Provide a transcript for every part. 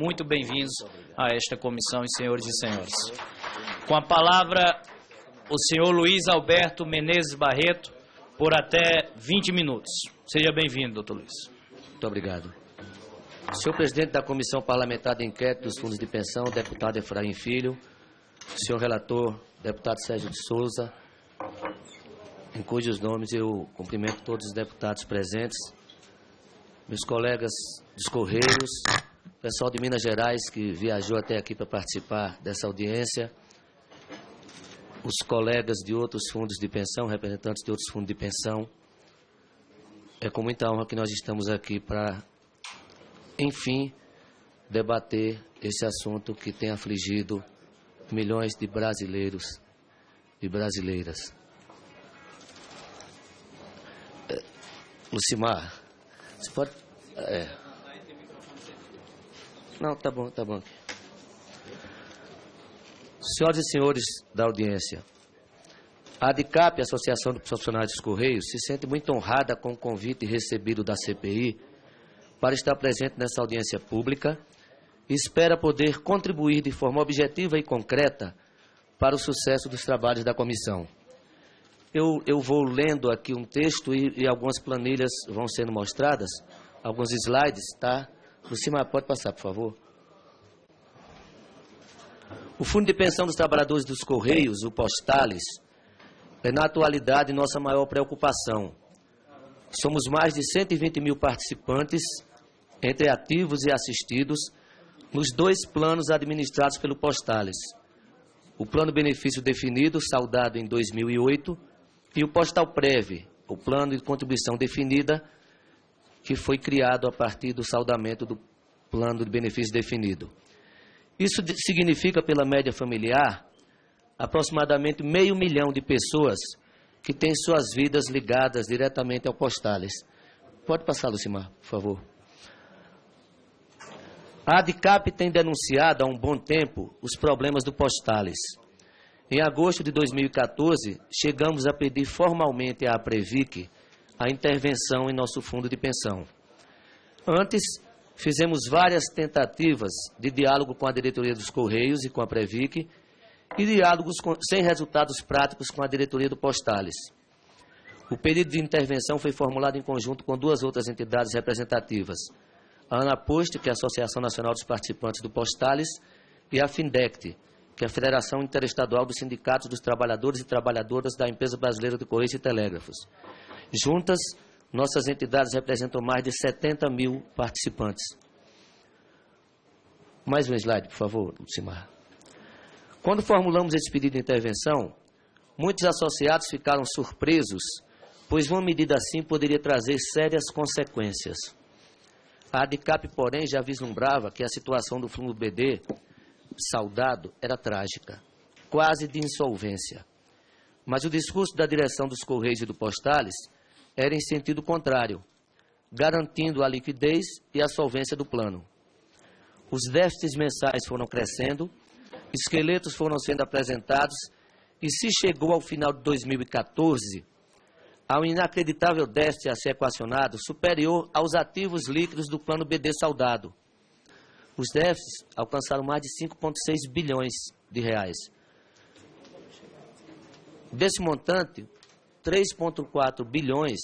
muito bem-vindos a esta comissão, senhores e senhores. Com a palavra, o senhor Luiz Alberto Menezes Barreto, por até 20 minutos. Seja bem-vindo, doutor Luiz. Muito obrigado. Senhor presidente da Comissão Parlamentar de Inquérito dos Fundos de Pensão, deputado Efraim Filho, senhor relator, deputado Sérgio de Souza, em cujos nomes eu cumprimento todos os deputados presentes, meus colegas dos Correios, pessoal de Minas Gerais que viajou até aqui para participar dessa audiência, os colegas de outros fundos de pensão, representantes de outros fundos de pensão. É com muita honra que nós estamos aqui para, enfim, debater esse assunto que tem afligido milhões de brasileiros e brasileiras. Lucimar, você pode... Não, tá bom, tá bom. Senhoras e senhores da audiência, a ADICAP, a Associação dos Profissionais dos Correios, se sente muito honrada com o convite recebido da CPI para estar presente nessa audiência pública e espera poder contribuir de forma objetiva e concreta para o sucesso dos trabalhos da comissão. Eu vou lendo aqui um texto e algumas planilhas vão sendo mostradas, alguns slides, tá? Lucimar, pode passar, por favor. O Fundo de Pensão dos Trabalhadores dos Correios, o Postales, é na atualidade nossa maior preocupação. Somos mais de 120 mil participantes, entre ativos e assistidos, nos 2 planos administrados pelo Postales. O Plano Benefício Definido, saudado em 2008, e o Postal Prev, o Plano de Contribuição Definida, que foi criado a partir do saudamento do Plano de Benefício Definido. Isso significa, pela média familiar, aproximadamente 500 mil de pessoas que têm suas vidas ligadas diretamente ao Postales. Pode passar, Lucimar, por favor. A ADICAP tem denunciado há um bom tempo os problemas do Postales. Em agosto de 2014, chegamos a pedir formalmente à Previc a intervenção em nosso fundo de pensão. Antes, fizemos várias tentativas de diálogo com a diretoria dos Correios e com a Previc e diálogos sem resultados práticos com a diretoria do Postales. O pedido de intervenção foi formulado em conjunto com 2 outras entidades representativas, a ANAPOST, que é a Associação Nacional dos Participantes do Postales, e a FINDECT, que é a Federação Interestadual dos Sindicatos dos Trabalhadores e Trabalhadoras da Empresa Brasileira de Correios e Telégrafos. Juntas, nossas entidades representam mais de 70 mil participantes. Mais um slide, por favor, Lucimar. Quando formulamos esse pedido de intervenção, muitos associados ficaram surpresos, pois uma medida assim poderia trazer sérias consequências. A ADICAP, porém, já vislumbrava que a situação do fundo BD saudado era trágica, quase de insolvência. Mas o discurso da direção dos Correios e do Postales era em sentido contrário, garantindo a liquidez e a solvência do plano. Os déficits mensais foram crescendo, esqueletos foram sendo apresentados e se chegou ao final de 2014 a um inacreditável déficit a ser equacionado superior aos ativos líquidos do plano BD saudado. Os déficits alcançaram mais de 5,6 bilhões de reais. Desse montante, 3,4 bilhões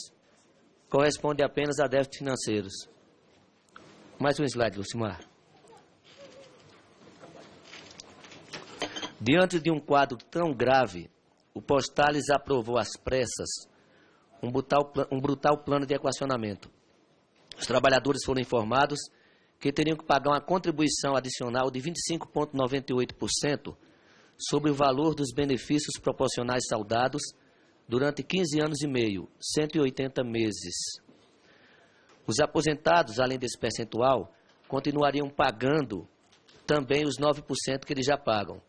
corresponde apenas a déficits financeiros. Mais um slide, Lucimar. Diante de um quadro tão grave, o Postales aprovou às pressas um brutal plano de equacionamento. Os trabalhadores foram informados que teriam que pagar uma contribuição adicional de 25,98% sobre o valor dos benefícios proporcionais saudados durante 15 anos e meio, 180 meses. Os aposentados, além desse percentual, continuariam pagando também os 9% que eles já pagam.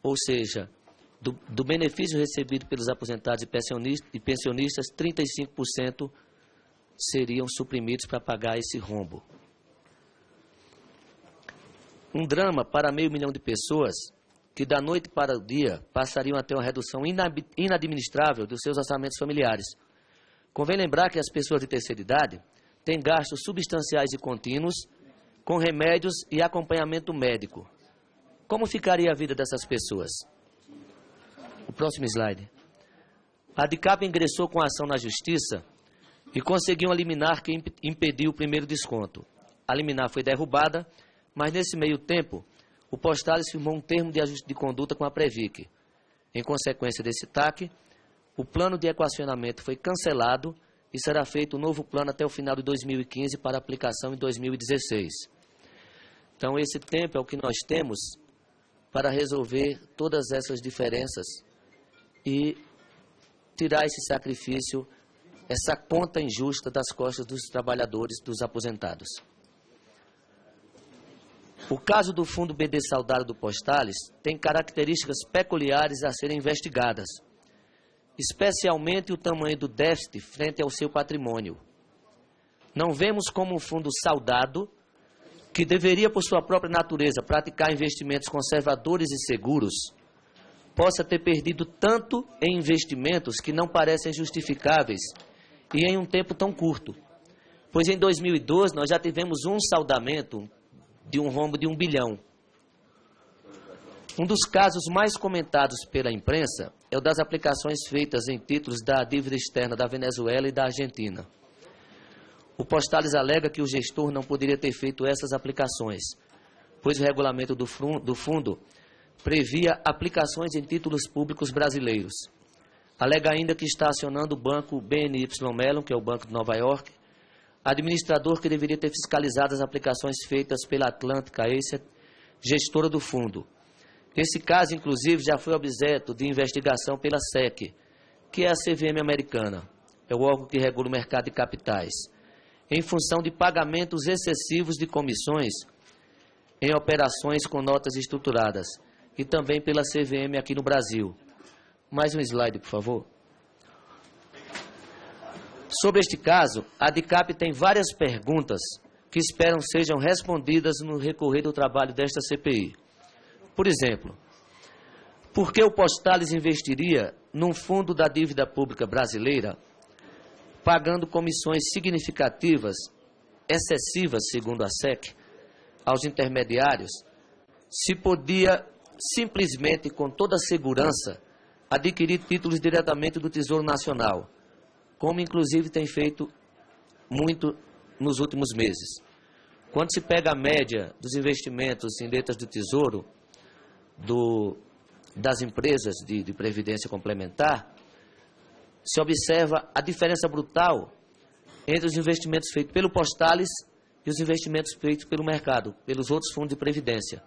Ou seja, do benefício recebido pelos aposentados e pensionistas, 35% seriam suprimidos para pagar esse rombo. Um drama para 500 mil de pessoas que da noite para o dia passariam a ter uma redução inadministrável dos seus orçamentos familiares. Convém lembrar que as pessoas de terceira idade têm gastos substanciais e contínuos com remédios e acompanhamento médico. Como ficaria a vida dessas pessoas? O próximo slide. A ADICAP ingressou com ação na Justiça e conseguiu uma liminar que impediu o primeiro desconto. A liminar foi derrubada, mas nesse meio tempo, o Postales firmou um termo de ajuste de conduta com a Previc. Em consequência desse TAC, o plano de equacionamento foi cancelado e será feito um novo plano até o final de 2015 para aplicação em 2016. Então, esse tempo é o que nós temos para resolver todas essas diferenças e tirar esse sacrifício, essa conta injusta das costas dos trabalhadores, dos aposentados. O caso do Fundo BD Saudário do Postales tem características peculiares a serem investigadas, especialmente o tamanho do déficit frente ao seu patrimônio. Não vemos como um fundo saudado, que deveria, por sua própria natureza, praticar investimentos conservadores e seguros, possa ter perdido tanto em investimentos que não parecem justificáveis e em um tempo tão curto. Pois em 2012 nós já tivemos um saldamento de um rombo de 1 bilhão. Um dos casos mais comentados pela imprensa é o das aplicações feitas em títulos da dívida externa da Venezuela e da Argentina. O Postales alega que o gestor não poderia ter feito essas aplicações, pois o regulamento do fundo previa aplicações em títulos públicos brasileiros. Alega ainda que está acionando o banco BNY Mellon, que é o Banco de Nova York, administrador que deveria ter fiscalizado as aplicações feitas pela Atlântica Acer, gestora do fundo. Esse caso, inclusive, já foi objeto de investigação pela SEC, que é a CVM americana, é o órgão que regula o mercado de capitais, em função de pagamentos excessivos de comissões em operações com notas estruturadas, e também pela CVM aqui no Brasil. Mais um slide, por favor. Sobre este caso, a ADICAP tem várias perguntas que esperam sejam respondidas no recorrer do trabalho desta CPI. Por exemplo, por que o Postales investiria num fundo da dívida pública brasileira, pagando comissões significativas, excessivas, segundo a SEC, aos intermediários, se podia simplesmente, com toda segurança, adquirir títulos diretamente do Tesouro Nacional, como inclusive tem feito muito nos últimos meses. Quando se pega a média dos investimentos em letras do Tesouro, das empresas de previdência complementar, se observa a diferença brutal entre os investimentos feitos pelo Postales e os investimentos feitos pelo mercado, pelos outros fundos de previdência.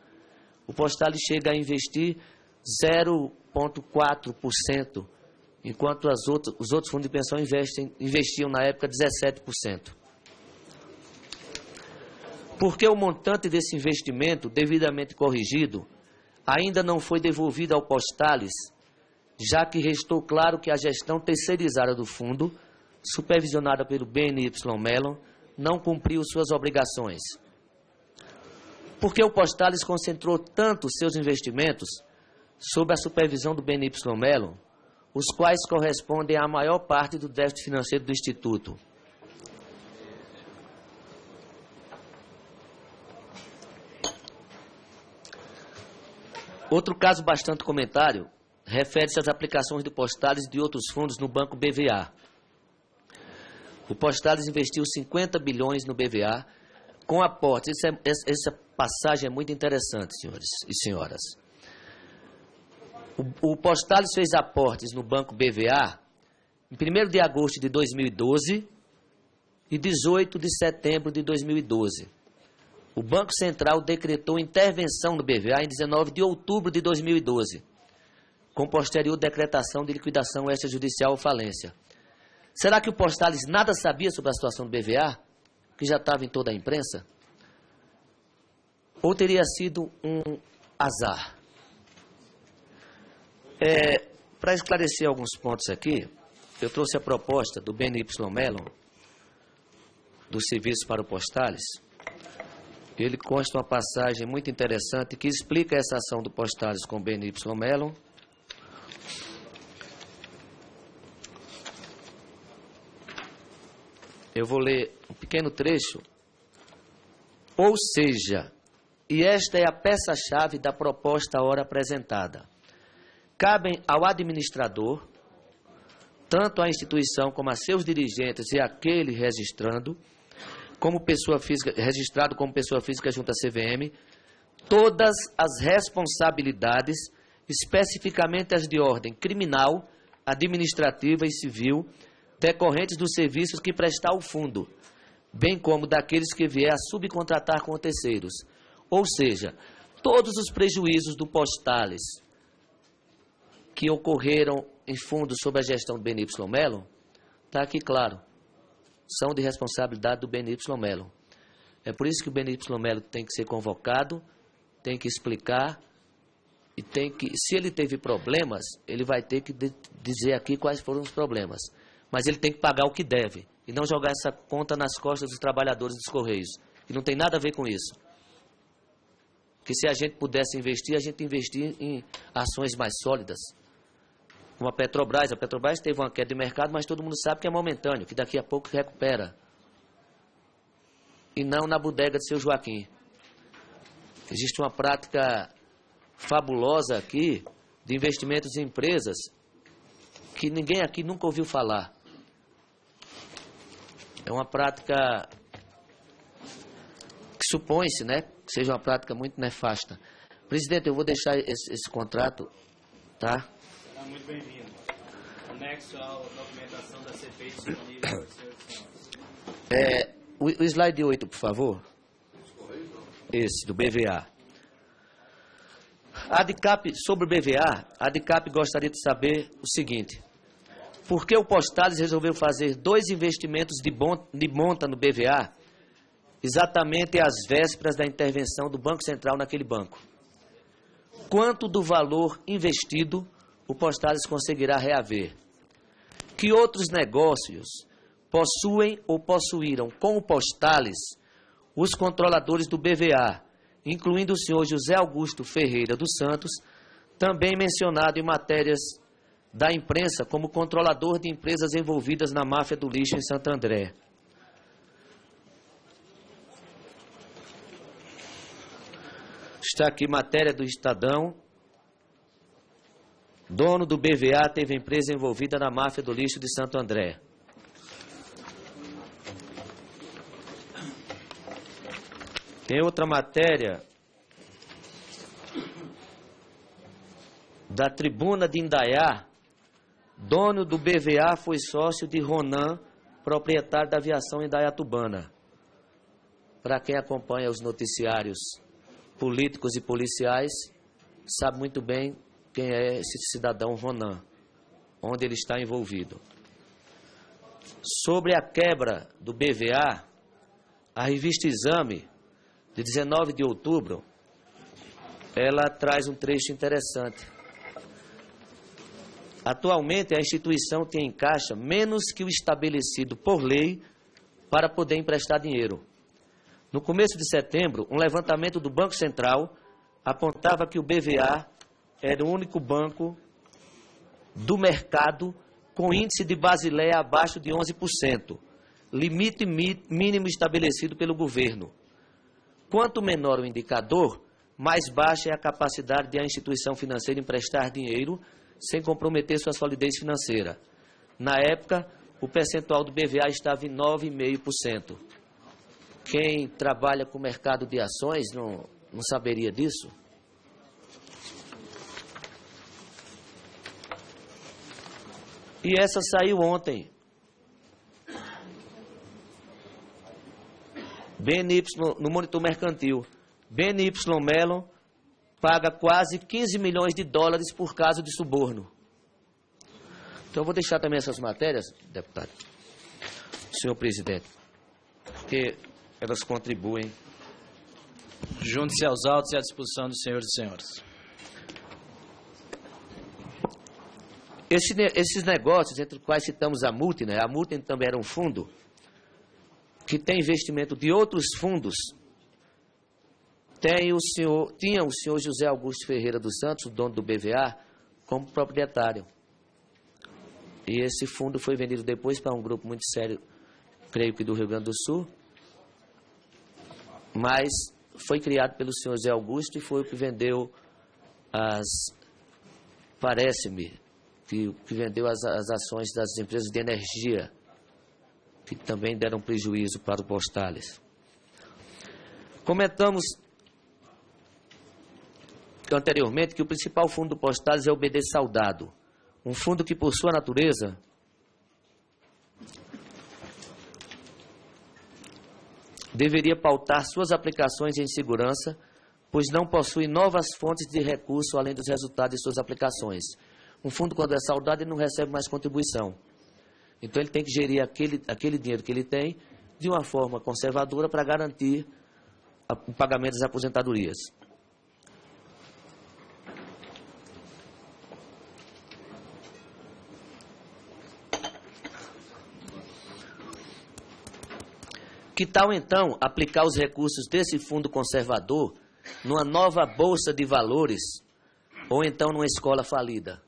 O Postales chega a investir 0,4%, enquanto os outros fundos de pensão investiam na época 17%. Porque o montante desse investimento, devidamente corrigido, ainda não foi devolvido ao Postales, já que restou claro que a gestão terceirizada do fundo, supervisionada pelo BNY Mellon, não cumpriu suas obrigações. Porque o Postales concentrou tanto seus investimentos sob a supervisão do BNY Mellon, os quais correspondem à maior parte do déficit financeiro do Instituto. Outro caso bastante comentário refere-se às aplicações do Postales e de outros fundos no Banco BVA. O Postales investiu 50 bilhões no BVA com aportes. Essa passagem é muito interessante, senhores e senhoras. O Postales fez aportes no Banco BVA em 1º de agosto de 2012 e 18 de setembro de 2012. O Banco Central decretou intervenção no BVA em 19 de outubro de 2012, com posterior decretação de liquidação extrajudicial ou falência. Será que o Postales nada sabia sobre a situação do BVA, que já estava em toda a imprensa? Ou teria sido um azar? Para esclarecer alguns pontos aqui, eu trouxe a proposta do BNY Mellon, do Serviço para o Postales. Ele consta uma passagem muito interessante que explica essa ação do Postales com o BNY Mellon. Eu vou ler um pequeno trecho, Ou seja, e esta é a peça-chave da proposta ora apresentada, cabem ao administrador, tanto à instituição como a seus dirigentes e àquele registrando, como pessoa física, registrado como pessoa física junto à CVM, todas as responsabilidades, especificamente as de ordem criminal, administrativa e civil, decorrentes dos serviços que prestar o fundo, bem como daqueles que vier a subcontratar com terceiros. Ou seja, todos os prejuízos do Postales que ocorreram em fundos sob a gestão do BNY Mellon, está aqui claro, são de responsabilidade do BNY Mellon. É por isso que o BNY Mellon tem que ser convocado, tem que explicar, e tem que, se ele teve problemas, ele vai ter que dizer aqui quais foram os problemas. Mas ele tem que pagar o que deve, e não jogar essa conta nas costas dos trabalhadores dos Correios, que não tem nada a ver com isso. Que se a gente pudesse investir, a gente investir em ações mais sólidas. Como a Petrobras teve uma queda de mercado, mas todo mundo sabe que é momentâneo, que daqui a pouco recupera. E não na bodega de seu Joaquim. Existe uma prática fabulosa aqui de investimentos em empresas que ninguém aqui nunca ouviu falar. É uma prática que supõe-se, né, que seja uma prática muito nefasta. Presidente, eu vou deixar esse contrato, tá? Será muito bem-vindo. Anexo à documentação da CPI disponível para os senhores. O slide 8, por favor. Esse, do BVA. A ADICAP, sobre o BVA, a ADICAP gostaria de saber o seguinte: por que o Postales resolveu fazer 2 investimentos de monta no BVA, exatamente às vésperas da intervenção do Banco Central naquele banco? Quanto do valor investido o Postales conseguirá reaver? Que outros negócios possuem ou possuíram com o Postales os controladores do BVA, incluindo o senhor José Augusto Ferreira dos Santos, também mencionado em matérias da imprensa como controlador de empresas envolvidas na máfia do lixo em Santo André? Está aqui matéria do Estadão. Dono do BVA teve empresa envolvida na máfia do lixo de Santo André. Tem outra matéria da Tribuna de Indaiá. Dono do BVA foi sócio de Ronan, proprietário da aviação Indaiatubana. Para quem acompanha os noticiários políticos e policiais, sabe muito bem quem é esse cidadão Ronan, onde ele está envolvido. Sobre a quebra do BVA, a revista Exame, de 19 de outubro, ela traz um trecho interessante. Atualmente, a instituição tem em caixa menos que o estabelecido por lei para poder emprestar dinheiro. No começo de setembro, um levantamento do Banco Central apontava que o BVA era o único banco do mercado com índice de Basileia abaixo de 11%, limite mínimo estabelecido pelo governo. Quanto menor o indicador, mais baixa é a capacidade de a instituição financeira emprestar dinheiro sem comprometer sua solidez financeira. Na época, o percentual do BVA estava em 9,5%. Quem trabalha com o mercado de ações não saberia disso? E essa saiu ontem. BNY, no Monitor Mercantil. BNY Mellon paga quase 15 milhões de dólares por caso de suborno. Então eu vou deixar também essas matérias, deputado, senhor presidente, porque elas contribuem. Junte-se aos autos e à disposição dos senhores e senhoras. Esses negócios, entre os quais citamos a Multi, né? A Multi também era um fundo que tem investimento de outros fundos. Tinha o senhor José Augusto Ferreira dos Santos, o dono do BVA, como proprietário. E esse fundo foi vendido depois para um grupo muito sério, creio que do Rio Grande do Sul. mas foi criado pelo senhor Zé Augusto e foi o que vendeu parece-me, que vendeu as ações das empresas de energia, que também deram prejuízo para o Postales. Comentamos anteriormente que o principal fundo do Postales é o BD Saudado, um fundo que, por sua natureza, deveria pautar suas aplicações em segurança, pois não possui novas fontes de recurso além dos resultados de suas aplicações. Um fundo, quando é saudado, ele não recebe mais contribuição. Então, ele tem que gerir aquele dinheiro que ele tem de uma forma conservadora para garantir o pagamento das aposentadorias. Que tal, então, aplicar os recursos desse fundo conservador numa nova bolsa de valores ou então numa escola falida?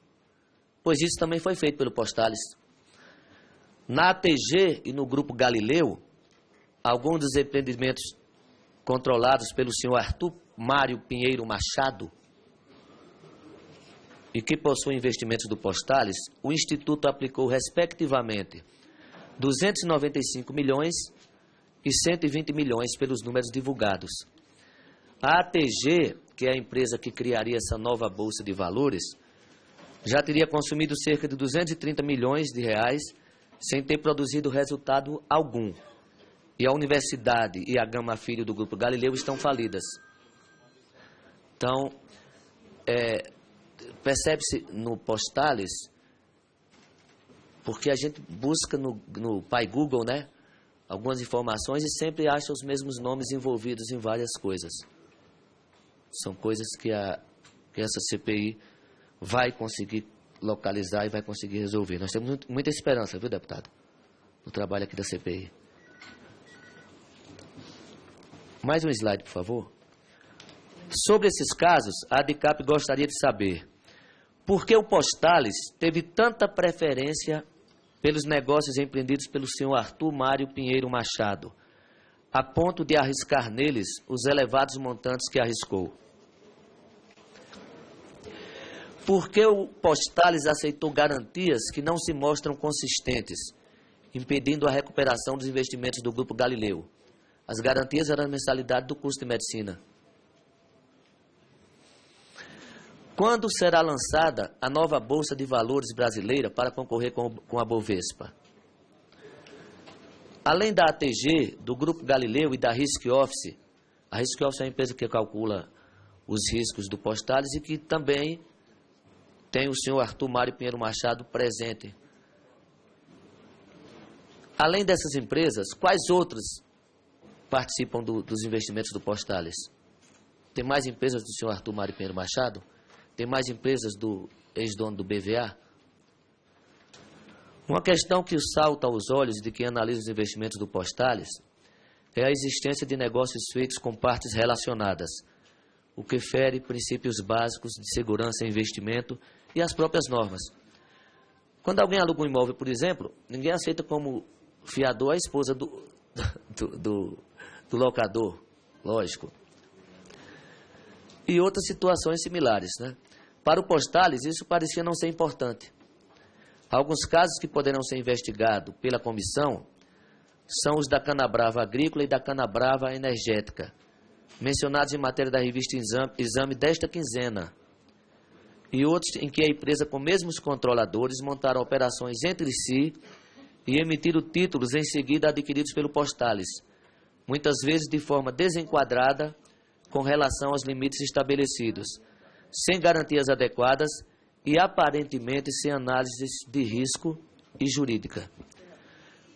Pois isso também foi feito pelo Postales. Na ATG e no Grupo Galileu, alguns dos empreendimentos controlados pelo senhor Arthur Mário Pinheiro Machado e que possuem investimentos do Postales, o Instituto aplicou, respectivamente, 295 milhões e 120 milhões pelos números divulgados. A ATG, que é a empresa que criaria essa nova Bolsa de Valores, já teria consumido cerca de 230 milhões de reais sem ter produzido resultado algum. E a Universidade e a Gama Filho do Grupo Galileu estão falidas. Então, percebe-se no Postales, porque a gente busca no Pai Google, né, algumas informações e sempre acha os mesmos nomes envolvidos em várias coisas. São coisas que essa CPI vai conseguir localizar e vai conseguir resolver. Nós temos muita esperança, viu, deputado, no trabalho aqui da CPI. Mais um slide, por favor. Sobre esses casos, a ADICAP gostaria de saber por que o Postales teve tanta preferência pelos negócios empreendidos pelo senhor Arthur Mário Pinheiro Machado, a ponto de arriscar neles os elevados montantes que arriscou. Por que o Postales aceitou garantias que não se mostram consistentes, impedindo a recuperação dos investimentos do Grupo Galileu? As garantias eram a mensalidade do curso de medicina. Quando será lançada a nova Bolsa de Valores brasileira para concorrer com a Bovespa? Além da ATG, do Grupo Galileu e da Risk Office, a Risk Office é a empresa que calcula os riscos do Postales e que também tem o senhor Arthur Mário Pinheiro Machado presente. Além dessas empresas, quais outras participam dos investimentos do Postales? Tem mais empresas do senhor Arthur Mário Pinheiro Machado? Tem mais empresas do ex-dono do BVA? Uma questão que salta aos olhos de quem analisa os investimentos do Postales é a existência de negócios feitos com partes relacionadas, o que fere princípios básicos de segurança e investimento e as próprias normas. Quando alguém aluga um imóvel, por exemplo, ninguém aceita como fiador a esposa do locador, lógico. E outras situações similares, né? Para o Postales, isso parecia não ser importante. Alguns casos que poderão ser investigados pela comissão são os da Canabrava Agrícola e da Canabrava Energética, mencionados em matéria da revista Exame desta quinzena, e outros em que a empresa com mesmos controladores montaram operações entre si e emitiram títulos em seguida adquiridos pelo Postales, muitas vezes de forma desenquadrada com relação aos limites estabelecidos, sem garantias adequadas e aparentemente sem análise de risco e jurídica.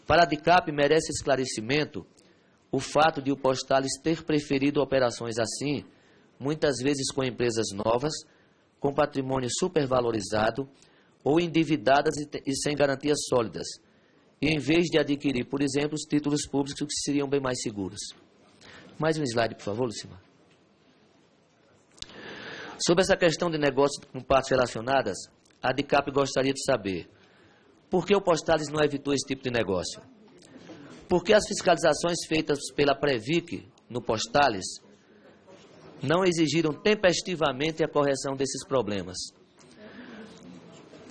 Para a ADICAP merece esclarecimento o fato de o Postales ter preferido operações assim, muitas vezes com empresas novas, com patrimônio supervalorizado ou endividadas e sem garantias sólidas, e em vez de adquirir, por exemplo, os títulos públicos que seriam bem mais seguros. Mais um slide, por favor, Lucimar. Sobre essa questão de negócios com partes relacionadas, a ADICAP gostaria de saber por que o Postales não evitou esse tipo de negócio? Por que as fiscalizações feitas pela Previc no Postales não exigiram tempestivamente a correção desses problemas.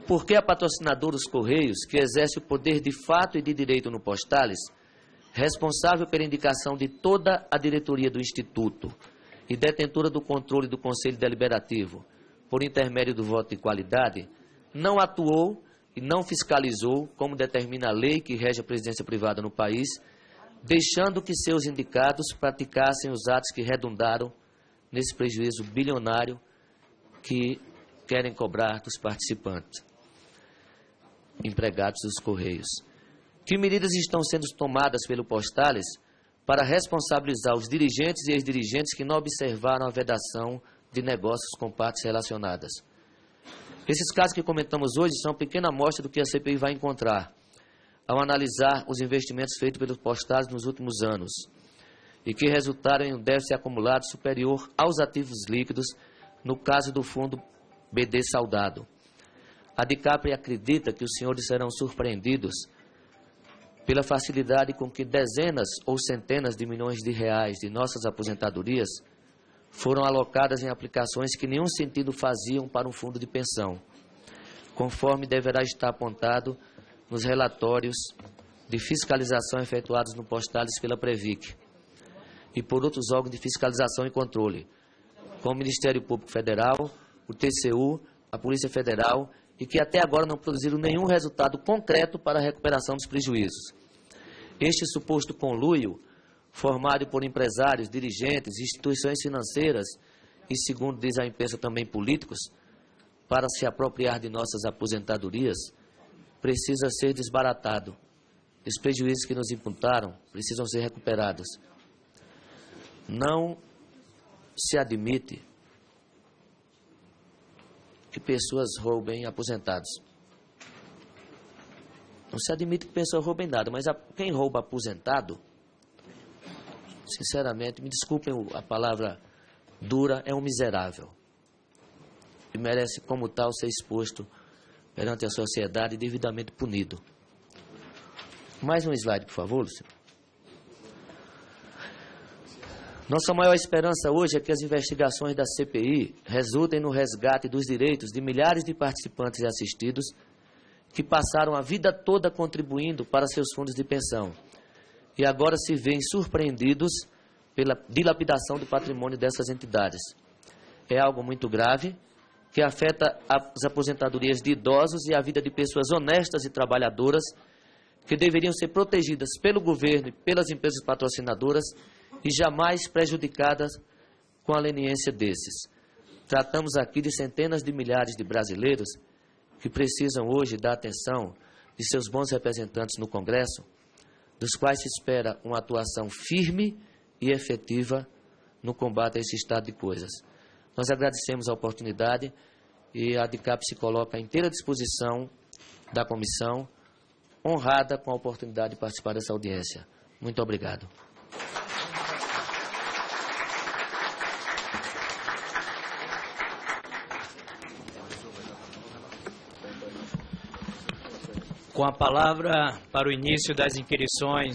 Por que a patrocinadora dos Correios, que exerce o poder de fato e de direito no Postales, responsável pela indicação de toda a diretoria do Instituto e detentora do controle do Conselho Deliberativo, por intermédio do voto de qualidade, não atuou e não fiscalizou, como determina a lei que rege a presidência privada no país, deixando que seus indicados praticassem os atos que redundaram nesse prejuízo bilionário que querem cobrar dos participantes, empregados dos Correios. Que medidas estão sendo tomadas pelo Postales para responsabilizar os dirigentes e ex-dirigentes que não observaram a vedação de negócios com partes relacionadas? Esses casos que comentamos hoje são uma pequena amostra do que a CPI vai encontrar ao analisar os investimentos feitos pelos Postales nos últimos anos e que resultaram em um déficit acumulado superior aos ativos líquidos no caso do fundo BD Saudado. A DICAPRI acredita que os senhores serão surpreendidos pela facilidade com que dezenas ou centenas de milhões de reais de nossas aposentadorias foram alocadas em aplicações que nenhum sentido faziam para um fundo de pensão, conforme deverá estar apontado nos relatórios de fiscalização efetuados no Postales pela Previc e por outros órgãos de fiscalização e controle, como o Ministério Público Federal, o TCU, a Polícia Federal, e que até agora não produziram nenhum resultado concreto para a recuperação dos prejuízos. Este suposto conluio, formado por empresários, dirigentes, instituições financeiras e, segundo diz a imprensa, também políticos, para se apropriar de nossas aposentadorias, precisa ser desbaratado. Os prejuízos que nos imputaram precisam ser recuperados. Não se admite que pessoas roubem aposentados. Não se admite que pessoas roubem nada, mas quem rouba aposentado, sinceramente, me desculpem a palavra dura, é um miserável. E merece, como tal, ser exposto perante a sociedade e devidamente punido. Mais um slide, por favor, Lúcio. Nossa maior esperança hoje é que as investigações da CPI resultem no resgate dos direitos de milhares de participantes e assistidos que passaram a vida toda contribuindo para seus fundos de pensão e agora se veem surpreendidos pela dilapidação do patrimônio dessas entidades. É algo muito grave que afeta as aposentadorias de idosos e a vida de pessoas honestas e trabalhadoras que deveriam ser protegidas pelo governo e pelas empresas patrocinadoras e jamais prejudicadas com a leniência desses. Tratamos aqui de centenas de milhares de brasileiros que precisam hoje da atenção de seus bons representantes no Congresso, dos quais se espera uma atuação firme e efetiva no combate a esse estado de coisas. Nós agradecemos a oportunidade e a DICAP se coloca à inteira disposição da comissão, honrada com a oportunidade de participar dessa audiência. Muito obrigado. Com a palavra para o início das inquirições